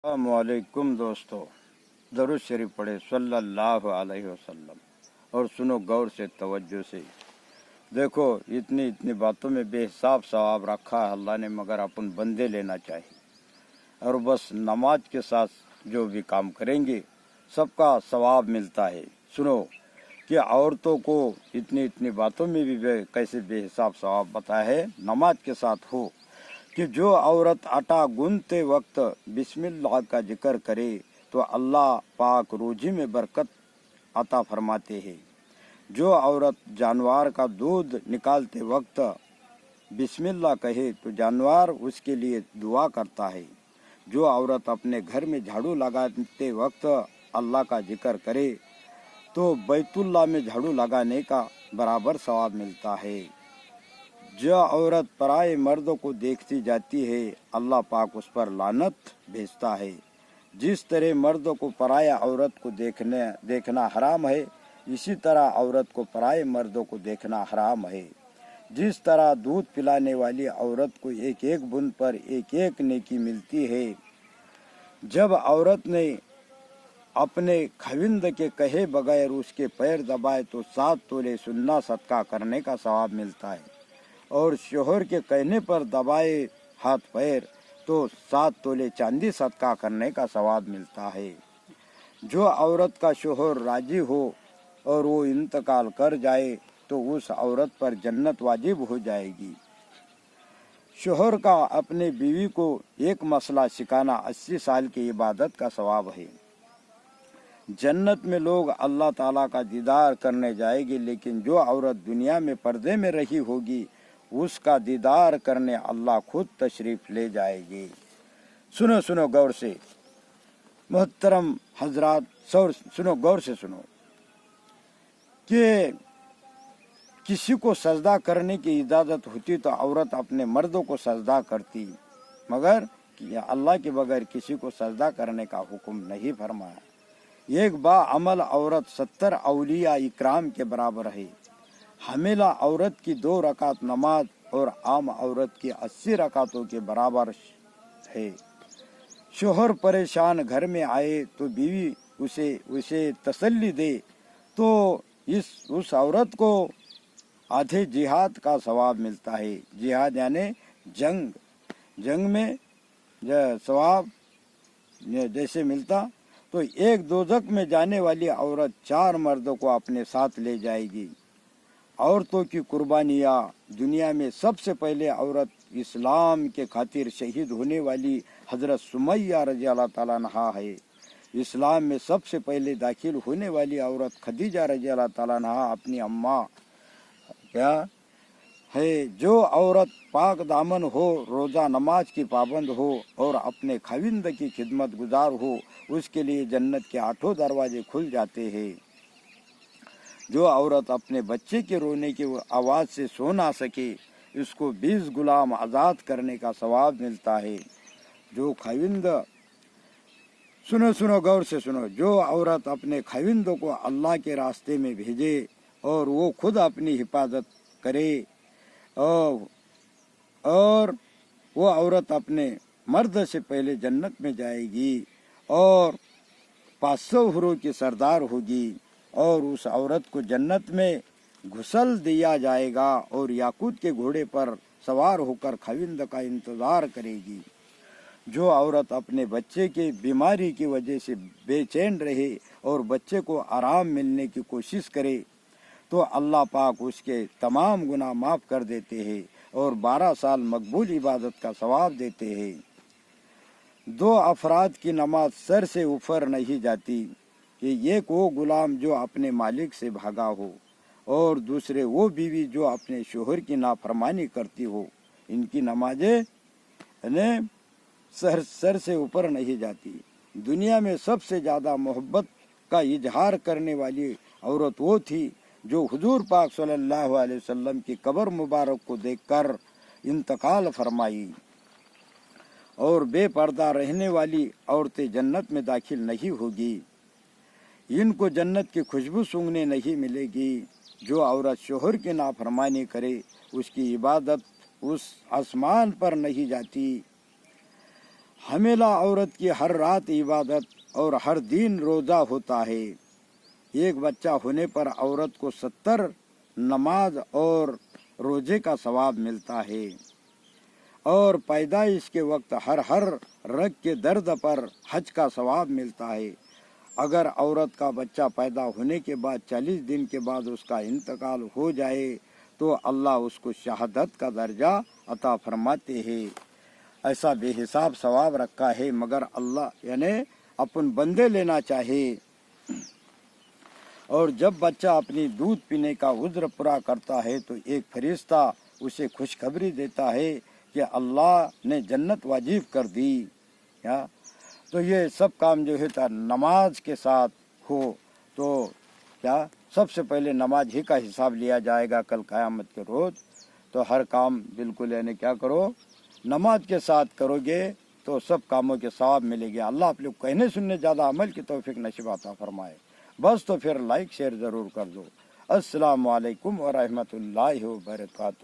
अस्सलामुअलैकुम दोस्तों, दरूद शरीफ पढ़े सल्लल्लाहु अलैहि वसल्लम। और सुनो गौर से, तवज्जो से। देखो, इतनी इतनी बातों में बेहिसाब सवाब रखा है अल्लाह ने, मगर अपन बंदे लेना चाहिए। और बस नमाज के साथ जो भी काम करेंगे सबका सवाब मिलता है। सुनो कि औरतों को इतनी इतनी बातों में भी कैसे बेहिसाब सवाब बताया है, नमाज के साथ हो कि जो औरत आटा गूंथते वक्त बिस्मिल्लाह का जिक्र करे तो अल्लाह पाक रोजी में बरकत अता फरमाते हैं। जो औरत जानवर का दूध निकालते वक्त बिस्मिल्लाह कहे तो जानवर उसके लिए दुआ करता है। जो औरत अपने घर में झाड़ू लगाते वक्त अल्लाह का जिक्र करे तो बैतुल्लाह में झाड़ू लगाने का बराबर सवाब मिलता है। जो औरत पराए मर्दों को देखती जाती है अल्लाह पाक उस पर लानत भेजता है। जिस तरह मर्दों को पराया औरत को देखना हराम है, इसी तरह औरत को पराए मर्दों को देखना हराम है। जिस तरह दूध पिलाने वाली औरत को एक एक बूंद पर एक एक नेकी मिलती है, जब औरत ने अपने खविंद के कहे बगैर उसके पैर दबाए तो 7 तोले सुन्ना सदका करने का सवाब मिलता है, और शोहर के कहने पर दबाए हाथ पैर तो 7 तोले चांदी सदका करने का सवाब मिलता है। जो औरत का शोहर राजी हो और वो इंतकाल कर जाए तो उस औरत पर जन्नत वाजिब हो जाएगी। शोहर का अपने बीवी को एक मसला सिखाना 80 साल की इबादत का सवाब है। जन्नत में लोग अल्लाह ताला का दीदार करने जाएंगे, लेकिन जो औरत दुनिया में पर्दे में रही होगी उसका दीदार करने अल्लाह खुद तशरीफ ले जाएगी। सुनो सुनो गौर से मोहतरम हजरात, सुनो गौर से सुनो कि किसी को सजदा करने की इजाज़त होती तो औरत अपने मर्दों को सजदा करती, मगर अल्लाह के बगैर किसी को सजदा करने का हुक्म नहीं फरमाया। एक बाअमल औरत 70 औलिया इकराम के बराबर है। हमेला औरत की 2 रकात नमाज और आम औरत की 80 रकातों के बराबर है। शोहर परेशान घर में आए तो बीवी उसे तसल्ली दे तो उस औरत को आधे जिहाद का सवाब मिलता है। जिहाद यानी जंग में सवाब जैसे मिलता तो एक दोजख में जाने वाली औरत 4 मर्दों को अपने साथ ले जाएगी। औरतों की कुर्बानियाँ दुनिया में सबसे पहले औरत इस्लाम के खातिर शहीद होने वाली हजरत सुमैया रजी अल्लाह ताला अन्हा है। इस्लाम में सबसे पहले दाखिल होने वाली औरत खदीजा रजी अल्लाह ताला अन्हा अपनी अम्मा क्या है। जो औरत पाक दामन हो, रोज़ा नमाज की पाबंद हो और अपने खाविंद की खिदमत गुजार हो, उसके लिए जन्नत के 8 दरवाजे खुल जाते हैं। जो औरत अपने बच्चे के रोने की आवाज़ से सो ना सके उसको 20 गुलाम आज़ाद करने का सवाब मिलता है। जो खाविंद सुनो गौर से सुनो, जो औरत अपने खाविंदों को अल्लाह के रास्ते में भेजे और वो खुद अपनी हिफाजत करे और वो औरत अपने मर्द से पहले जन्नत में जाएगी और 500 हुरों की सरदार होगी, और उस औरत को जन्नत में घुसल दिया जाएगा और याकूत के घोड़े पर सवार होकर खाविंद का इंतज़ार करेगी। जो औरत अपने बच्चे की बीमारी की वजह से बेचैन रहे और बच्चे को आराम मिलने की कोशिश करे तो अल्लाह पाक उसके तमाम गुनाह माफ़ कर देते हैं और 12 साल मकबूल इबादत का सवाब देते हैं। 2 अफराद की नमाज सर से ऊपर नहीं जाती कि एक वो गुलाम जो अपने मालिक से भागा हो और दूसरे वो बीवी जो अपने शोहर की नाफरमानी करती हो। इनकी नमाजें सर से ऊपर नहीं जाती। दुनिया में सबसे ज़्यादा मोहब्बत का इजहार करने वाली औरत वो थी जो हुजूर पाक सल्लल्लाहु अलैहि वसल्लम की कब्र मुबारक को देखकर इंतकाल फरमाई। और बेपर्दा रहने वाली औरतें जन्नत में दाखिल नहीं होगी, इनको जन्नत की खुशबू सूंघने नहीं मिलेगी। जो औरत शोहर की नाफरमानी करे उसकी इबादत उस आसमान पर नहीं जाती। हमेला औरत की हर रात इबादत और हर दिन रोज़ा होता है। एक बच्चा होने पर औरत को 70 नमाज और रोजे का सवाब मिलता है और पैदाइश के वक्त हर रग के दर्द पर हज का सवाब मिलता है। अगर औरत का बच्चा पैदा होने के बाद 40 दिन के बाद उसका इंतकाल हो जाए तो अल्लाह उसको शहादत का दर्जा अता फरमाते हैं। ऐसा बेहिसाब सवाब रखा है, मगर अल्लाह यानी अपन बंदे लेना चाहे। और जब बच्चा अपनी दूध पीने का उज्र पूरा करता है तो एक फरिश्ता उसे खुशखबरी देता है कि अल्लाह ने जन्नत वाजिब कर दी। या तो ये सब काम जो है नमाज के साथ हो तो क्या सबसे पहले नमाज ही का हिसाब लिया जाएगा कल क़यामत के रोज़। तो हर काम बिल्कुल यानी क्या करो, नमाज के साथ करोगे तो सब कामों के सवाब मिलेंगे। अल्लाह आप लोग कहने सुनने ज़्यादा अमल की तौफीक नसीब अता फरमाए। बस तो फिर लाइक शेयर ज़रूर कर दो। अस्सलामु अलैकुम व रहमतुल्लाहि व बरकातहू।